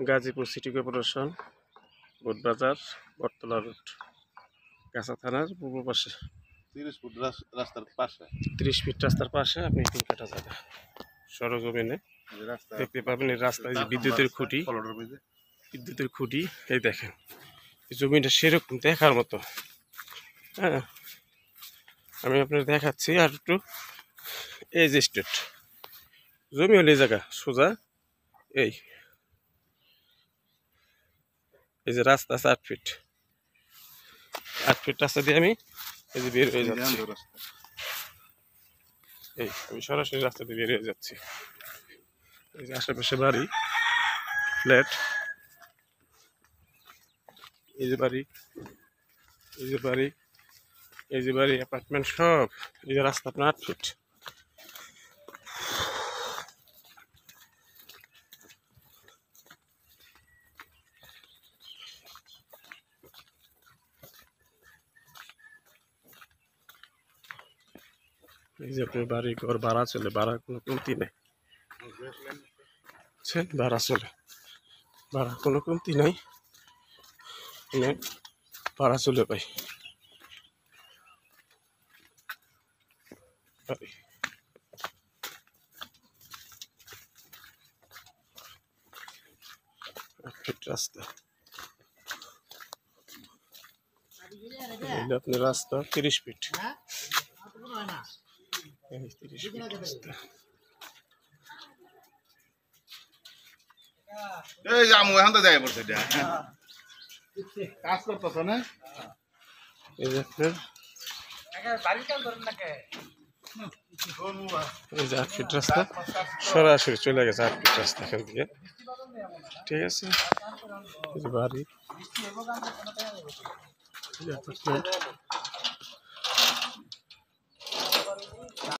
Gazipur city corporation Botbazar বটতলা road কাঁচা থানার পূর্ব পাশে 30 ফুট রাস্তার পাশে 30 ফিট রাস্তার পাশে আপনি 3 কাঠা জায়গা সরজমিনে দেখতে পাবেন। এই রাস্তায় যে বিদ্যুতের খুঁটি এই দেখেন, এই জমিটা সেরকম দেখার মতো। হ্যাঁ, আমি আপনার দেখাচ্ছি আর একটু। এই যে স্টেট জমি হলে এই জায়গা সোজা এই যে রাস্তা আছে 8 ফিট রাস্তা দিয়ে আমি এই যে বের হয়ে যাচ্ছি। আমি সরাসরি রাস্তা দিয়ে বের হয়ে যাচ্ছি। এই যে আশেপাশে বাড়ি, ফ্ল্যাট, এই যে বাড়ি, এই যে বাড়ি, এই যে বাড়ি, অ্যাপার্টমেন্ট সব। এই যে রাস্তা আপনার 8 ফিট। এই যে আপনার বাড়ি ঘর ভাড়া চলে, ভাড়া কোনো কমতি নেই। ভাড়া চলে, ভাড়া কোনো কমতি নাই, ভাড়া চলে ভাই। রাস্তা আপনার রাস্তা 30 ফিট। 30 ফিট রাস্তা। এই যে আমু এখন তো যাই পড়ছে কাজ করতেছ না। এই যে আপনার এই যে 8 ফিট রাস্তা সরাসরি চলে গেছে 8 ফিট রাস্তা এখান থেকে। ঠিক আছে, এই যে বাড়ি,